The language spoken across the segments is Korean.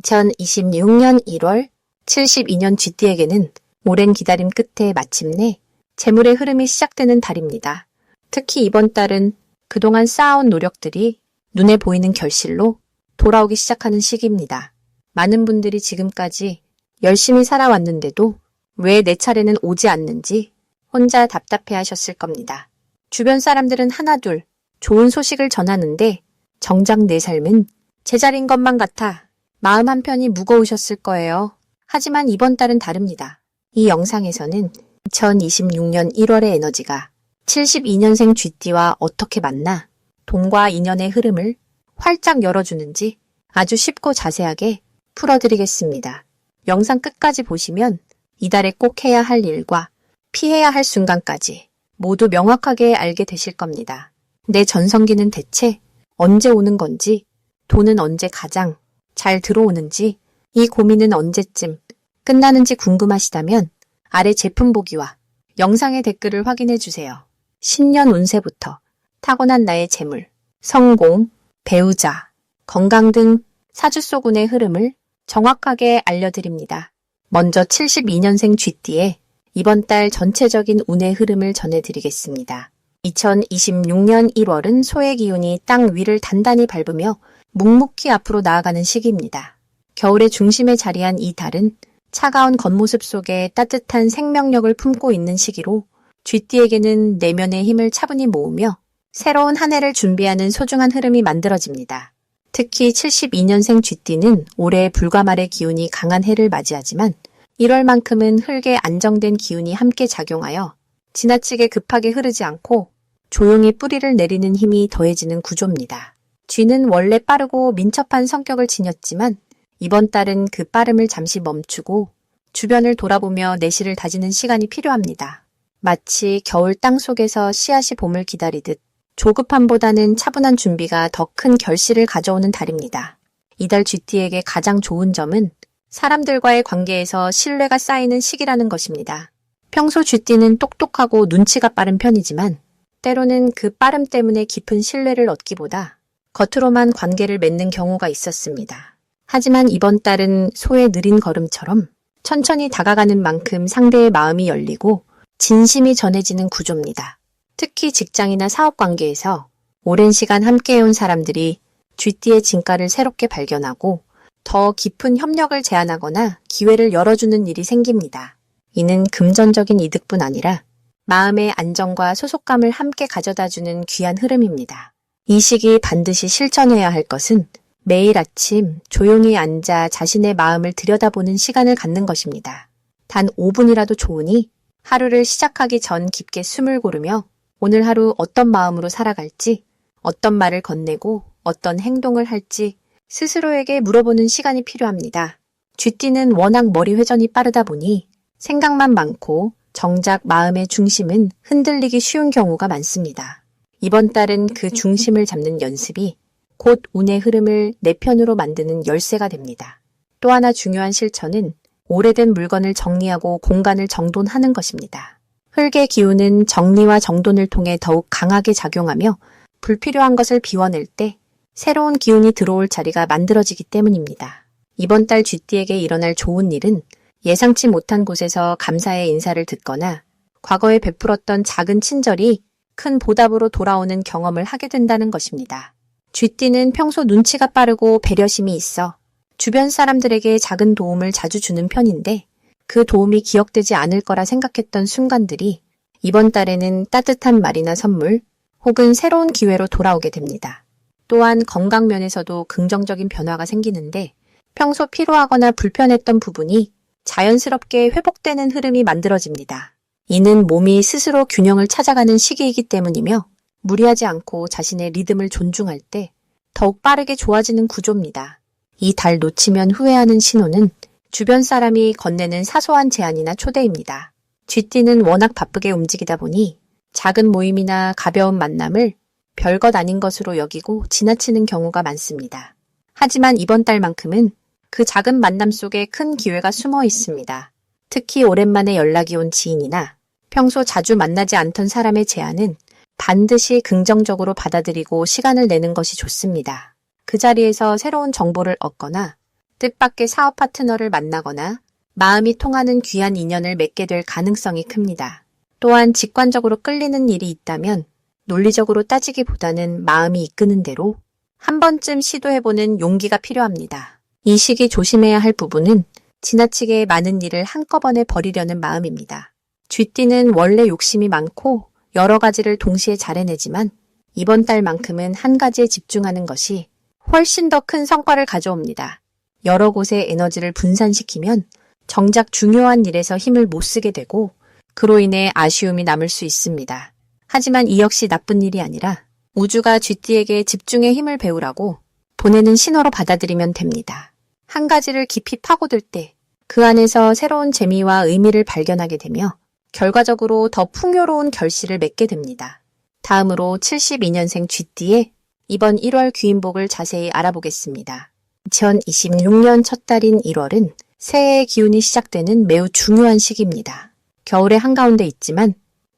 2026년 1월 72년 쥐띠에게는 오랜 기다림 끝에 마침내 재물의 흐름이 시작되는 달입니다. 특히 이번 달은 그동안 쌓아온 노력들이 눈에 보이는 결실로 돌아오기 시작하는 시기입니다. 많은 분들이 지금까지 열심히 살아왔는데도 왜 내 차례는 오지 않는지 혼자 답답해 하셨을 겁니다. 주변 사람들은 하나둘 좋은 소식을 전하는데 정작 내 삶은 제자리인 것만 같아 마음 한편이 무거우셨을 거예요. 하지만 이번 달은 다릅니다. 이 영상에서는 2026년 1월의 에너지가 72년생 쥐띠와 어떻게 만나 돈과 인연의 흐름을 활짝 열어주는지 아주 쉽고 자세하게 풀어드리겠습니다. 영상 끝까지 보시면 이달에 꼭 해야 할 일과 피해야 할 순간까지 모두 명확하게 알게 되실 겁니다. 내 전성기는 대체 언제 오는 건지, 돈은 언제 가장 잘 들어오는지, 이 고민은 언제쯤 끝나는지 궁금하시다면 아래 제품 보기와 영상의 댓글을 확인해 주세요. 신년 운세부터 타고난 나의 재물, 성공, 배우자, 건강 등 사주 속 운의 흐름을 정확하게 알려드립니다. 먼저 72년생 쥐띠의 이번 달 전체적인 운의 흐름을 전해드리겠습니다. 2026년 1월은 소의 기운이 땅 위를 단단히 밟으며 묵묵히 앞으로 나아가는 시기입니다. 겨울의 중심에 자리한 이 달은 차가운 겉모습 속에 따뜻한 생명력을 품고 있는 시기로 쥐띠에게는 내면의 힘을 차분히 모으며 새로운 한 해를 준비하는 소중한 흐름이 만들어집니다. 특히 72년생 쥐띠는 올해 불가말의 기운이 강한 해를 맞이하지만 1월만큼은 흙의 안정된 기운이 함께 작용하여 지나치게 급하게 흐르지 않고 조용히 뿌리를 내리는 힘이 더해지는 구조입니다. 쥐는 원래 빠르고 민첩한 성격을 지녔지만 이번 달은 그 빠름을 잠시 멈추고 주변을 돌아보며 내실을 다지는 시간이 필요합니다. 마치 겨울 땅 속에서 씨앗이 봄을 기다리듯 조급함보다는 차분한 준비가 더 큰 결실을 가져오는 달입니다. 이달 쥐띠에게 가장 좋은 점은 사람들과의 관계에서 신뢰가 쌓이는 시기라는 것입니다. 평소 쥐띠는 똑똑하고 눈치가 빠른 편이지만 때로는 그 빠름 때문에 깊은 신뢰를 얻기보다 겉으로만 관계를 맺는 경우가 있었습니다. 하지만 이번 달은 소의 느린 걸음처럼 천천히 다가가는 만큼 상대의 마음이 열리고 진심이 전해지는 구조입니다. 특히 직장이나 사업 관계에서 오랜 시간 함께해온 사람들이 쥐띠의 진가를 새롭게 발견하고 더 깊은 협력을 제안하거나 기회를 열어주는 일이 생깁니다. 이는 금전적인 이득뿐 아니라 마음의 안정과 소속감을 함께 가져다주는 귀한 흐름입니다. 이 시기 반드시 실천해야 할 것은 매일 아침 조용히 앉아 자신의 마음을 들여다보는 시간을 갖는 것입니다. 단 5분이라도 좋으니 하루를 시작하기 전 깊게 숨을 고르며 오늘 하루 어떤 마음으로 살아갈지, 어떤 말을 건네고 어떤 행동을 할지 스스로에게 물어보는 시간이 필요합니다. 쥐띠는 워낙 머리 회전이 빠르다 보니 생각만 많고 정작 마음의 중심은 흔들리기 쉬운 경우가 많습니다. 이번 달은 그 중심을 잡는 연습이 곧 운의 흐름을 내 편으로 만드는 열쇠가 됩니다. 또 하나 중요한 실천은 오래된 물건을 정리하고 공간을 정돈하는 것입니다. 흙의 기운은 정리와 정돈을 통해 더욱 강하게 작용하며 불필요한 것을 비워낼 때 새로운 기운이 들어올 자리가 만들어지기 때문입니다. 이번 달 쥐띠에게 일어날 좋은 일은 예상치 못한 곳에서 감사의 인사를 듣거나 과거에 베풀었던 작은 친절이 큰 보답으로 돌아오는 경험을 하게 된다는 것입니다. 쥐띠는 평소 눈치가 빠르고 배려심이 있어 주변 사람들에게 작은 도움을 자주 주는 편인데 그 도움이 기억되지 않을 거라 생각했던 순간들이 이번 달에는 따뜻한 말이나 선물 혹은 새로운 기회로 돌아오게 됩니다. 또한 건강 면에서도 긍정적인 변화가 생기는데 평소 피로하거나 불편했던 부분이 자연스럽게 회복되는 흐름이 만들어집니다. 이는 몸이 스스로 균형을 찾아가는 시기이기 때문이며 무리하지 않고 자신의 리듬을 존중할 때 더욱 빠르게 좋아지는 구조입니다. 이 달 놓치면 후회하는 신호는 주변 사람이 건네는 사소한 제안이나 초대입니다. 쥐띠는 워낙 바쁘게 움직이다 보니 작은 모임이나 가벼운 만남을 별것 아닌 것으로 여기고 지나치는 경우가 많습니다. 하지만 이번 달만큼은 그 작은 만남 속에 큰 기회가 숨어 있습니다. 특히 오랜만에 연락이 온 지인이나 평소 자주 만나지 않던 사람의 제안은 반드시 긍정적으로 받아들이고 시간을 내는 것이 좋습니다. 그 자리에서 새로운 정보를 얻거나 뜻밖의 사업 파트너를 만나거나 마음이 통하는 귀한 인연을 맺게 될 가능성이 큽니다. 또한 직관적으로 끌리는 일이 있다면 논리적으로 따지기보다는 마음이 이끄는 대로 한 번쯤 시도해보는 용기가 필요합니다. 이 시기 조심해야 할 부분은 지나치게 많은 일을 한꺼번에 버리려는 마음입니다. 쥐띠는 원래 욕심이 많고 여러 가지를 동시에 잘 해내지만 이번 달만큼은 한 가지에 집중하는 것이 훨씬 더 큰 성과를 가져옵니다. 여러 곳에 에너지를 분산시키면 정작 중요한 일에서 힘을 못 쓰게 되고 그로 인해 아쉬움이 남을 수 있습니다. 하지만 이 역시 나쁜 일이 아니라 우주가 쥐띠에게 집중의 힘을 배우라고 보내는 신호로 받아들이면 됩니다. 한 가지를 깊이 파고들 때 그 안에서 새로운 재미와 의미를 발견하게 되며 결과적으로 더 풍요로운 결실을 맺게 됩니다. 다음으로 72년생 쥐띠의 이번 1월 귀인복을 자세히 알아보겠습니다. 2026년 첫 달인 1월은 새해의 기운이 시작되는 매우 중요한 시기입니다. 겨울의 한가운데 있지만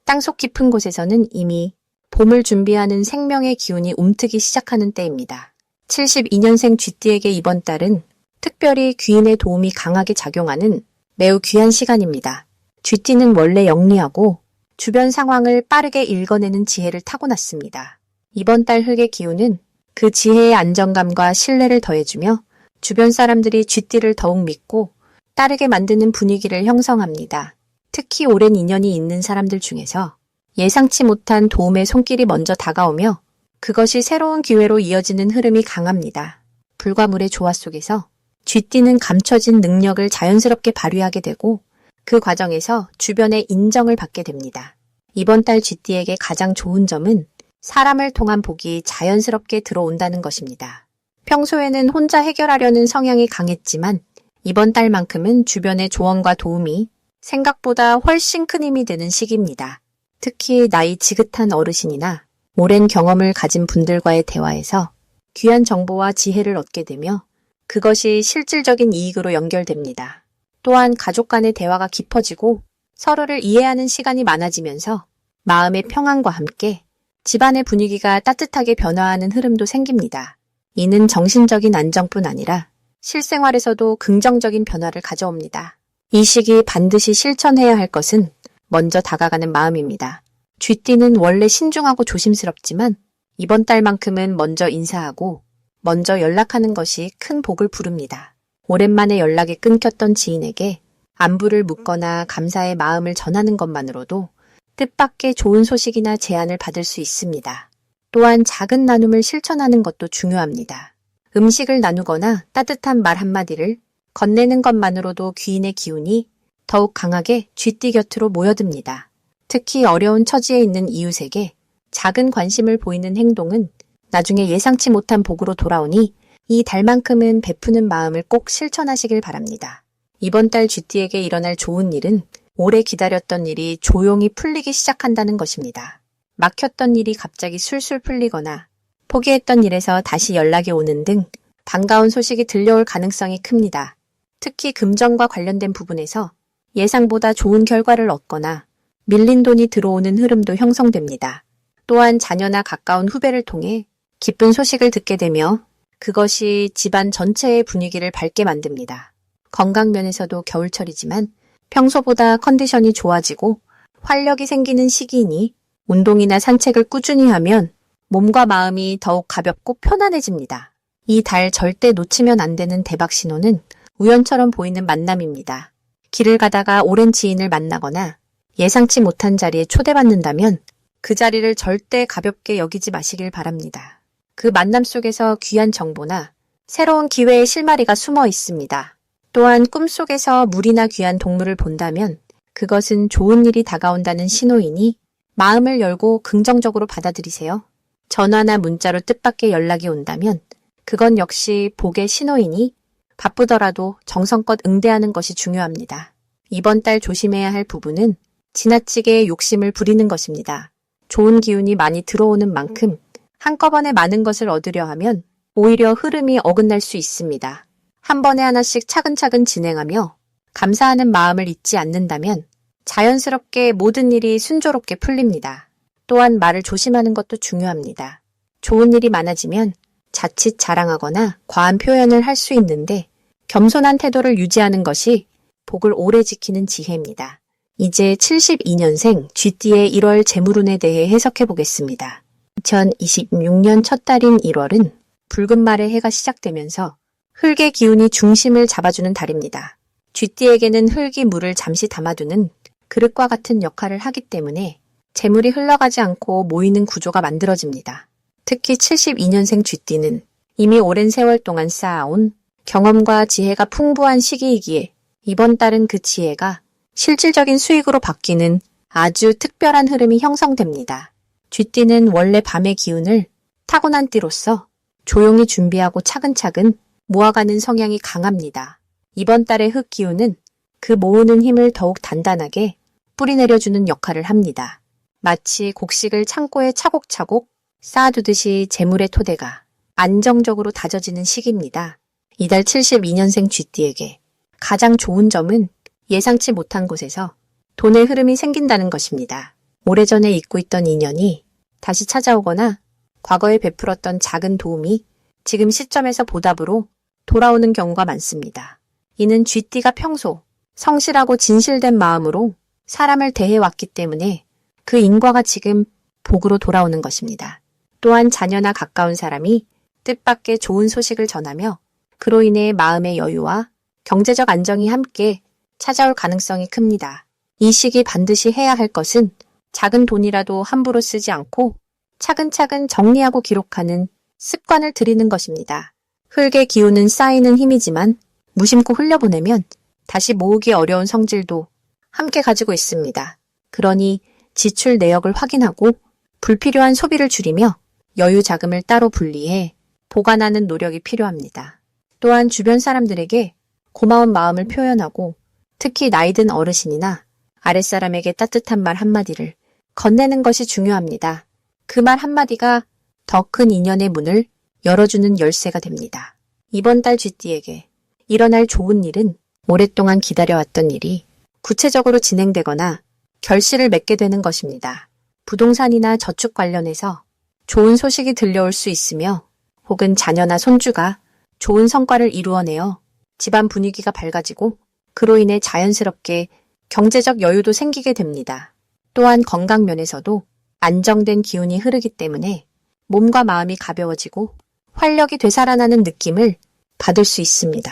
땅속 깊은 곳에서는 이미 봄을 준비하는 생명의 기운이 움트기 시작하는 때입니다. 72년생 쥐띠에게 이번 달은 특별히 귀인의 도움이 강하게 작용하는 매우 귀한 시간입니다. 쥐띠는 원래 영리하고 주변 상황을 빠르게 읽어내는 지혜를 타고났습니다. 이번 달 흙의 기운은 그 지혜의 안정감과 신뢰를 더해주며 주변 사람들이 쥐띠를 더욱 믿고 따르게 만드는 분위기를 형성합니다. 특히 오랜 인연이 있는 사람들 중에서 예상치 못한 도움의 손길이 먼저 다가오며 그것이 새로운 기회로 이어지는 흐름이 강합니다. 불과 물의 조화 속에서 쥐띠는 감춰진 능력을 자연스럽게 발휘하게 되고 그 과정에서 주변의 인정을 받게 됩니다. 이번 달 쥐띠에게 가장 좋은 점은 사람을 통한 복이 자연스럽게 들어온다는 것입니다. 평소에는 혼자 해결하려는 성향이 강했지만 이번 달만큼은 주변의 조언과 도움이 생각보다 훨씬 큰 힘이 되는 시기입니다. 특히 나이 지긋한 어르신이나 오랜 경험을 가진 분들과의 대화에서 귀한 정보와 지혜를 얻게 되며 그것이 실질적인 이익으로 연결됩니다. 또한 가족 간의 대화가 깊어지고 서로를 이해하는 시간이 많아지면서 마음의 평안과 함께 집안의 분위기가 따뜻하게 변화하는 흐름도 생깁니다. 이는 정신적인 안정뿐 아니라 실생활에서도 긍정적인 변화를 가져옵니다. 이 시기 반드시 실천해야 할 것은 먼저 다가가는 마음입니다. 쥐띠는 원래 신중하고 조심스럽지만 이번 달만큼은 먼저 인사하고 먼저 연락하는 것이 큰 복을 부릅니다. 오랜만에 연락이 끊겼던 지인에게 안부를 묻거나 감사의 마음을 전하는 것만으로도 뜻밖의 좋은 소식이나 제안을 받을 수 있습니다. 또한 작은 나눔을 실천하는 것도 중요합니다. 음식을 나누거나 따뜻한 말 한마디를 건네는 것만으로도 귀인의 기운이 더욱 강하게 쥐띠 곁으로 모여듭니다. 특히 어려운 처지에 있는 이웃에게 작은 관심을 보이는 행동은 나중에 예상치 못한 복으로 돌아오니 이 달만큼은 베푸는 마음을 꼭 실천하시길 바랍니다. 이번 달 쥐띠에게 일어날 좋은 일은 오래 기다렸던 일이 조용히 풀리기 시작한다는 것입니다. 막혔던 일이 갑자기 술술 풀리거나 포기했던 일에서 다시 연락이 오는 등 반가운 소식이 들려올 가능성이 큽니다. 특히 금전과 관련된 부분에서 예상보다 좋은 결과를 얻거나 밀린 돈이 들어오는 흐름도 형성됩니다. 또한 자녀나 가까운 후배를 통해 기쁜 소식을 듣게 되며 그것이 집안 전체의 분위기를 밝게 만듭니다. 건강 면에서도 겨울철이지만 평소보다 컨디션이 좋아지고 활력이 생기는 시기이니 운동이나 산책을 꾸준히 하면 몸과 마음이 더욱 가볍고 편안해집니다. 이 달 절대 놓치면 안 되는 대박 신호는 우연처럼 보이는 만남입니다. 길을 가다가 오랜 지인을 만나거나 예상치 못한 자리에 초대받는다면 그 자리를 절대 가볍게 여기지 마시길 바랍니다. 그 만남 속에서 귀한 정보나 새로운 기회의 실마리가 숨어 있습니다. 또한 꿈속에서 물이나 귀한 동물을 본다면 그것은 좋은 일이 다가온다는 신호이니 마음을 열고 긍정적으로 받아들이세요. 전화나 문자로 뜻밖의 연락이 온다면 그건 역시 복의 신호이니 바쁘더라도 정성껏 응대하는 것이 중요합니다. 이번 달 조심해야 할 부분은 지나치게 욕심을 부리는 것입니다. 좋은 기운이 많이 들어오는 만큼 한꺼번에 많은 것을 얻으려 하면 오히려 흐름이 어긋날 수 있습니다. 한 번에 하나씩 차근차근 진행하며 감사하는 마음을 잊지 않는다면 자연스럽게 모든 일이 순조롭게 풀립니다. 또한 말을 조심하는 것도 중요합니다. 좋은 일이 많아지면 자칫 자랑하거나 과한 표현을 할 수 있는데 겸손한 태도를 유지하는 것이 복을 오래 지키는 지혜입니다. 이제 72년생 쥐띠의 1월 재물운에 대해 해석해 보겠습니다. 2026년 첫 달인 1월은 붉은 말의 해가 시작되면서 흙의 기운이 중심을 잡아주는 달입니다. 쥐띠에게는 흙이 물을 잠시 담아두는 그릇과 같은 역할을 하기 때문에 재물이 흘러가지 않고 모이는 구조가 만들어집니다. 특히 72년생 쥐띠는 이미 오랜 세월 동안 쌓아온 경험과 지혜가 풍부한 시기이기에 이번 달은 그 지혜가 실질적인 수익으로 바뀌는 아주 특별한 흐름이 형성됩니다. 쥐띠는 원래 밤의 기운을 타고난 띠로서 조용히 준비하고 차근차근 모아가는 성향이 강합니다. 이번 달의 흙 기운은 그 모으는 힘을 더욱 단단하게 뿌리내려주는 역할을 합니다. 마치 곡식을 창고에 차곡차곡 쌓아두듯이 재물의 토대가 안정적으로 다져지는 시기입니다. 이달 72년생 쥐띠에게 가장 좋은 점은 예상치 못한 곳에서 돈의 흐름이 생긴다는 것입니다. 오래전에 잊고 있던 인연이 다시 찾아오거나 과거에 베풀었던 작은 도움이 지금 시점에서 보답으로 돌아오는 경우가 많습니다. 이는 쥐띠가 평소 성실하고 진실된 마음으로 사람을 대해왔기 때문에 그 인과가 지금 복으로 돌아오는 것입니다. 또한 자녀나 가까운 사람이 뜻밖의 좋은 소식을 전하며 그로 인해 마음의 여유와 경제적 안정이 함께 찾아올 가능성이 큽니다. 이 시기 반드시 해야 할 것은 작은 돈이라도 함부로 쓰지 않고 차근차근 정리하고 기록하는 습관을 들이는 것입니다. 흙의 기운은 쌓이는 힘이지만 무심코 흘려보내면 다시 모으기 어려운 성질도 함께 가지고 있습니다. 그러니 지출 내역을 확인하고 불필요한 소비를 줄이며 여유 자금을 따로 분리해 보관하는 노력이 필요합니다. 또한 주변 사람들에게 고마운 마음을 표현하고 특히 나이 든 어르신이나 아랫사람에게 따뜻한 말 한마디를 건네는 것이 중요합니다. 그 말 한마디가 더 큰 인연의 문을 열어주는 열쇠가 됩니다. 이번 달 쥐띠에게 일어날 좋은 일은 오랫동안 기다려왔던 일이 구체적으로 진행되거나 결실을 맺게 되는 것입니다. 부동산이나 저축 관련해서 좋은 소식이 들려올 수 있으며 혹은 자녀나 손주가 좋은 성과를 이루어내어 집안 분위기가 밝아지고 그로 인해 자연스럽게 경제적 여유도 생기게 됩니다. 또한 건강 면에서도 안정된 기운이 흐르기 때문에 몸과 마음이 가벼워지고 활력이 되살아나는 느낌을 받을 수 있습니다.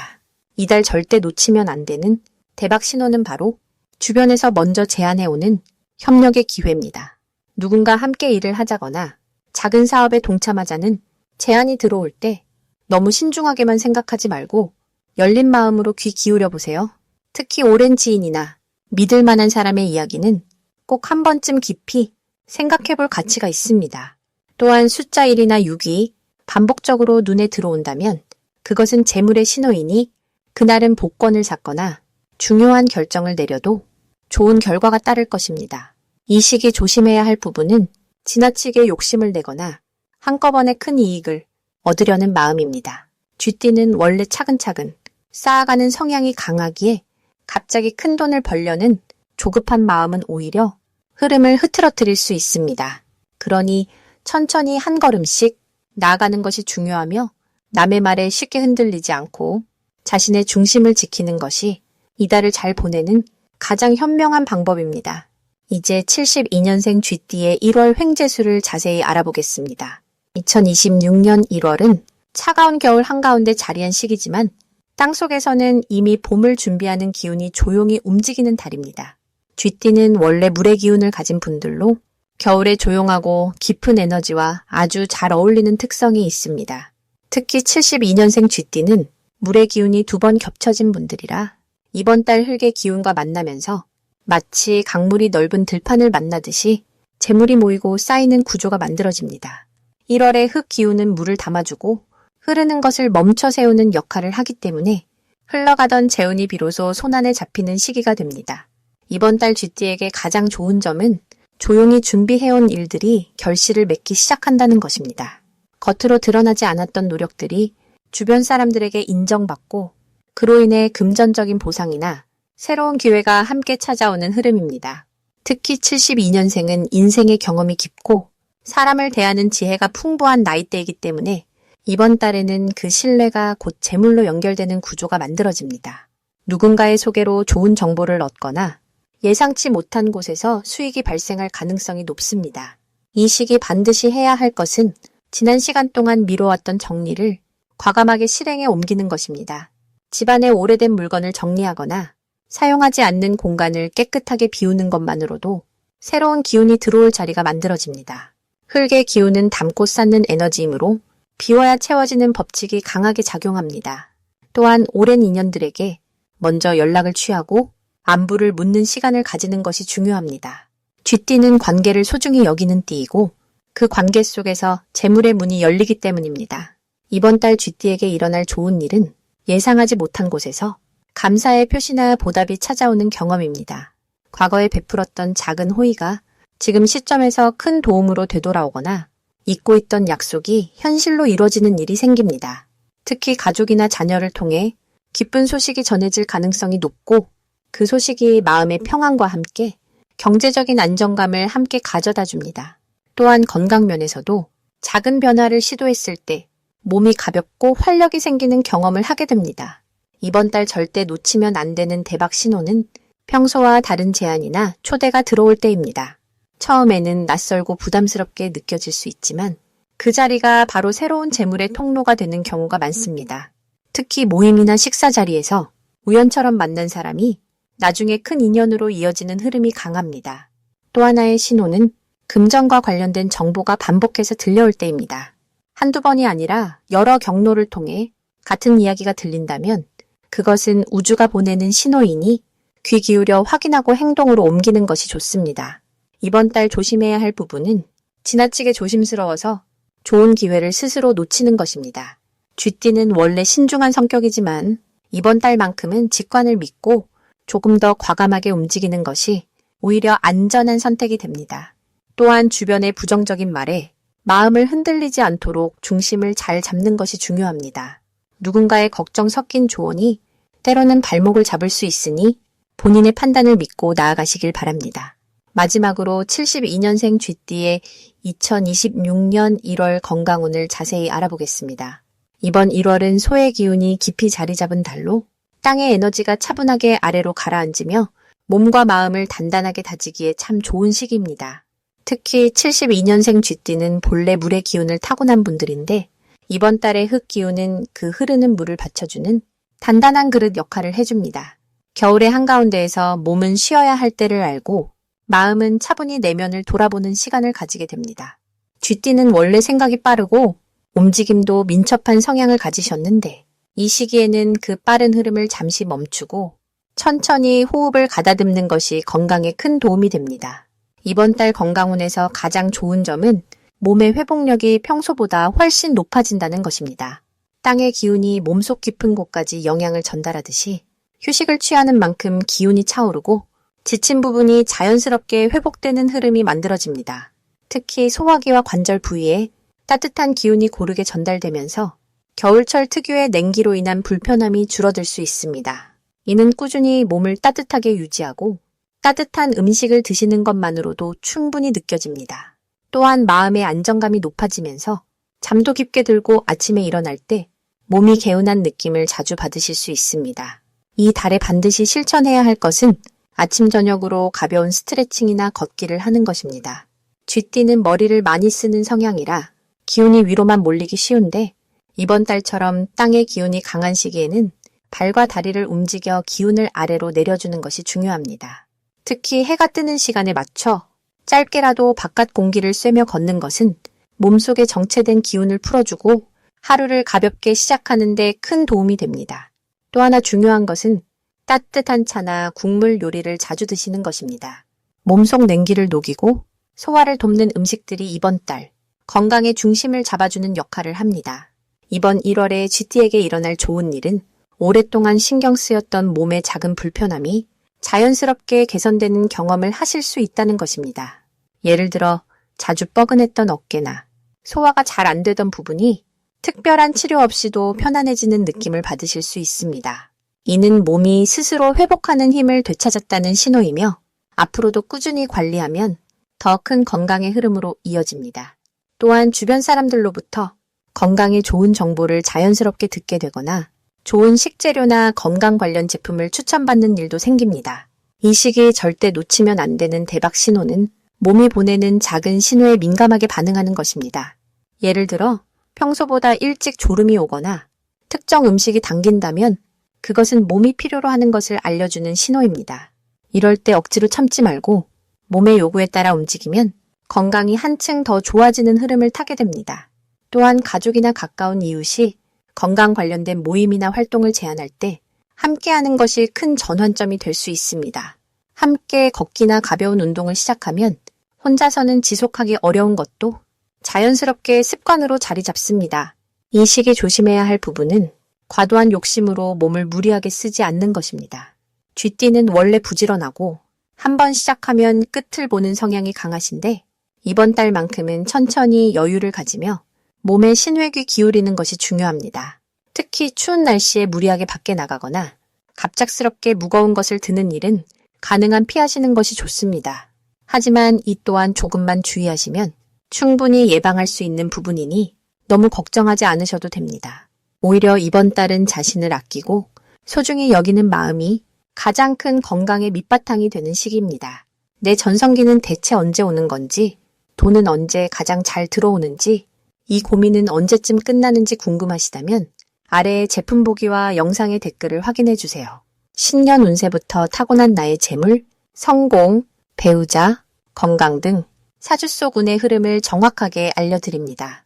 이달 절대 놓치면 안 되는 대박 신호는 바로 주변에서 먼저 제안해오는 협력의 기회입니다. 누군가 함께 일을 하자거나 작은 사업에 동참하자는 제안이 들어올 때 너무 신중하게만 생각하지 말고 열린 마음으로 귀 기울여 보세요. 특히 오랜 지인이나 믿을 만한 사람의 이야기는 꼭 한 번쯤 깊이 생각해 볼 가치가 있습니다. 또한 숫자 1이나 6이 반복적으로 눈에 들어온다면 그것은 재물의 신호이니 그날은 복권을 샀거나 중요한 결정을 내려도 좋은 결과가 따를 것입니다. 이 시기 조심해야 할 부분은 지나치게 욕심을 내거나 한꺼번에 큰 이익을 얻으려는 마음입니다. 쥐띠는 원래 차근차근 쌓아가는 성향이 강하기에 갑자기 큰 돈을 벌려는 조급한 마음은 오히려 흐름을 흐트러뜨릴 수 있습니다. 그러니 천천히 한 걸음씩 나아가는 것이 중요하며 남의 말에 쉽게 흔들리지 않고 자신의 중심을 지키는 것이 이달을 잘 보내는 가장 현명한 방법입니다. 이제 72년생 쥐띠의 1월 횡재수를 자세히 알아보겠습니다. 2026년 1월은 차가운 겨울 한가운데 자리한 시기지만 땅속에서는 이미 봄을 준비하는 기운이 조용히 움직이는 달입니다. 쥐띠는 원래 물의 기운을 가진 분들로 겨울에 조용하고 깊은 에너지와 아주 잘 어울리는 특성이 있습니다. 특히 72년생 쥐띠는 물의 기운이 2번 겹쳐진 분들이라 이번 달 흙의 기운과 만나면서 마치 강물이 넓은 들판을 만나듯이 재물이 모이고 쌓이는 구조가 만들어집니다. 1월에 흙 기운은 물을 담아주고 흐르는 것을 멈춰 세우는 역할을 하기 때문에 흘러가던 재운이 비로소 손안에 잡히는 시기가 됩니다. 이번 달 쥐띠에게 가장 좋은 점은 조용히 준비해온 일들이 결실을 맺기 시작한다는 것입니다. 겉으로 드러나지 않았던 노력들이 주변 사람들에게 인정받고 그로 인해 금전적인 보상이나 새로운 기회가 함께 찾아오는 흐름입니다. 특히 72년생은 인생의 경험이 깊고 사람을 대하는 지혜가 풍부한 나이대이기 때문에 이번 달에는 그 신뢰가 곧 재물로 연결되는 구조가 만들어집니다. 누군가의 소개로 좋은 정보를 얻거나 예상치 못한 곳에서 수익이 발생할 가능성이 높습니다. 이 시기 반드시 해야 할 것은 지난 시간 동안 미뤄왔던 정리를 과감하게 실행에 옮기는 것입니다. 집안의 오래된 물건을 정리하거나 사용하지 않는 공간을 깨끗하게 비우는 것만으로도 새로운 기운이 들어올 자리가 만들어집니다. 흙의 기운은 담고 쌓는 에너지이므로 비워야 채워지는 법칙이 강하게 작용합니다. 또한 오랜 인연들에게 먼저 연락을 취하고 안부를 묻는 시간을 가지는 것이 중요합니다. 쥐띠는 관계를 소중히 여기는 띠이고 그 관계 속에서 재물의 문이 열리기 때문입니다. 이번 달 쥐띠에게 일어날 좋은 일은 예상하지 못한 곳에서 감사의 표시나 보답이 찾아오는 경험입니다. 과거에 베풀었던 작은 호의가 지금 시점에서 큰 도움으로 되돌아오거나 잊고 있던 약속이 현실로 이루어지는 일이 생깁니다. 특히 가족이나 자녀를 통해 기쁜 소식이 전해질 가능성이 높고 그 소식이 마음의 평안과 함께 경제적인 안정감을 함께 가져다 줍니다. 또한 건강 면에서도 작은 변화를 시도했을 때 몸이 가볍고 활력이 생기는 경험을 하게 됩니다. 이번 달 절대 놓치면 안 되는 대박 신호는 평소와 다른 제안이나 초대가 들어올 때입니다. 처음에는 낯설고 부담스럽게 느껴질 수 있지만 그 자리가 바로 새로운 재물의 통로가 되는 경우가 많습니다. 특히 모임이나 식사 자리에서 우연처럼 만난 사람이 나중에 큰 인연으로 이어지는 흐름이 강합니다. 또 하나의 신호는 금전과 관련된 정보가 반복해서 들려올 때입니다. 한두 번이 아니라 여러 경로를 통해 같은 이야기가 들린다면 그것은 우주가 보내는 신호이니 귀 기울여 확인하고 행동으로 옮기는 것이 좋습니다. 이번 달 조심해야 할 부분은 지나치게 조심스러워서 좋은 기회를 스스로 놓치는 것입니다. 쥐띠는 원래 신중한 성격이지만 이번 달만큼은 직관을 믿고 조금 더 과감하게 움직이는 것이 오히려 안전한 선택이 됩니다. 또한 주변의 부정적인 말에 마음을 흔들리지 않도록 중심을 잘 잡는 것이 중요합니다. 누군가의 걱정 섞인 조언이 때로는 발목을 잡을 수 있으니 본인의 판단을 믿고 나아가시길 바랍니다. 마지막으로 72년생 쥐띠의 2026년 1월 건강운을 자세히 알아보겠습니다. 이번 1월은 소의 기운이 깊이 자리 잡은 달로 땅의 에너지가 차분하게 아래로 가라앉으며 몸과 마음을 단단하게 다지기에 참 좋은 시기입니다. 특히 72년생 쥐띠는 본래 물의 기운을 타고난 분들인데 이번 달의 흙 기운은 그 흐르는 물을 받쳐주는 단단한 그릇 역할을 해줍니다. 겨울의 한가운데에서 몸은 쉬어야 할 때를 알고 마음은 차분히 내면을 돌아보는 시간을 가지게 됩니다. 쥐띠는 원래 생각이 빠르고 움직임도 민첩한 성향을 가지셨는데 이 시기에는 그 빠른 흐름을 잠시 멈추고 천천히 호흡을 가다듬는 것이 건강에 큰 도움이 됩니다. 이번 달 건강운에서 가장 좋은 점은 몸의 회복력이 평소보다 훨씬 높아진다는 것입니다. 땅의 기운이 몸속 깊은 곳까지 영향을 전달하듯이 휴식을 취하는 만큼 기운이 차오르고 지친 부분이 자연스럽게 회복되는 흐름이 만들어집니다. 특히 소화기와 관절 부위에 따뜻한 기운이 고르게 전달되면서 겨울철 특유의 냉기로 인한 불편함이 줄어들 수 있습니다. 이는 꾸준히 몸을 따뜻하게 유지하고 따뜻한 음식을 드시는 것만으로도 충분히 느껴집니다. 또한 마음의 안정감이 높아지면서 잠도 깊게 들고 아침에 일어날 때 몸이 개운한 느낌을 자주 받으실 수 있습니다. 이 달에 반드시 실천해야 할 것은 아침 저녁으로 가벼운 스트레칭이나 걷기를 하는 것입니다. 쥐띠는 머리를 많이 쓰는 성향이라 기운이 위로만 몰리기 쉬운데 이번 달처럼 땅의 기운이 강한 시기에는 발과 다리를 움직여 기운을 아래로 내려주는 것이 중요합니다. 특히 해가 뜨는 시간에 맞춰 짧게라도 바깥 공기를 쐬며 걷는 것은 몸속에 정체된 기운을 풀어주고 하루를 가볍게 시작하는 데 큰 도움이 됩니다. 또 하나 중요한 것은 따뜻한 차나 국물 요리를 자주 드시는 것입니다. 몸속 냉기를 녹이고 소화를 돕는 음식들이 이번 달 건강의 중심을 잡아주는 역할을 합니다. 이번 1월에 쥐띠에게 일어날 좋은 일은 오랫동안 신경 쓰였던 몸의 작은 불편함이 자연스럽게 개선되는 경험을 하실 수 있다는 것입니다. 예를 들어 자주 뻐근했던 어깨나 소화가 잘 안 되던 부분이 특별한 치료 없이도 편안해지는 느낌을 받으실 수 있습니다. 이는 몸이 스스로 회복하는 힘을 되찾았다는 신호이며 앞으로도 꾸준히 관리하면 더 큰 건강의 흐름으로 이어집니다. 또한 주변 사람들로부터 건강에 좋은 정보를 자연스럽게 듣게 되거나 좋은 식재료나 건강 관련 제품을 추천받는 일도 생깁니다. 이 시기 절대 놓치면 안 되는 대박 신호는 몸이 보내는 작은 신호에 민감하게 반응하는 것입니다. 예를 들어 평소보다 일찍 졸음이 오거나 특정 음식이 당긴다면 그것은 몸이 필요로 하는 것을 알려주는 신호입니다. 이럴 때 억지로 참지 말고 몸의 요구에 따라 움직이면 건강이 한층 더 좋아지는 흐름을 타게 됩니다. 또한 가족이나 가까운 이웃이 건강 관련된 모임이나 활동을 제안할 때 함께하는 것이 큰 전환점이 될 수 있습니다. 함께 걷기나 가벼운 운동을 시작하면 혼자서는 지속하기 어려운 것도 자연스럽게 습관으로 자리 잡습니다. 이 시기 조심해야 할 부분은 과도한 욕심으로 몸을 무리하게 쓰지 않는 것입니다. 쥐띠는 원래 부지런하고 한번 시작하면 끝을 보는 성향이 강하신데 이번 달만큼은 천천히 여유를 가지며 몸에 신회귀 기울이는 것이 중요합니다. 특히 추운 날씨에 무리하게 밖에 나가거나 갑작스럽게 무거운 것을 드는 일은 가능한 피하시는 것이 좋습니다. 하지만 이 또한 조금만 주의하시면 충분히 예방할 수 있는 부분이니 너무 걱정하지 않으셔도 됩니다. 오히려 이번 달은 자신을 아끼고 소중히 여기는 마음이 가장 큰 건강의 밑바탕이 되는 시기입니다. 내 전성기는 대체 언제 오는 건지, 돈은 언제 가장 잘 들어오는지, 이 고민은 언제쯤 끝나는지 궁금하시다면 아래의 제품 보기와 영상의 댓글을 확인해 주세요. 신년 운세부터 타고난 나의 재물, 성공, 배우자, 건강 등 사주 속 운의 흐름을 정확하게 알려드립니다.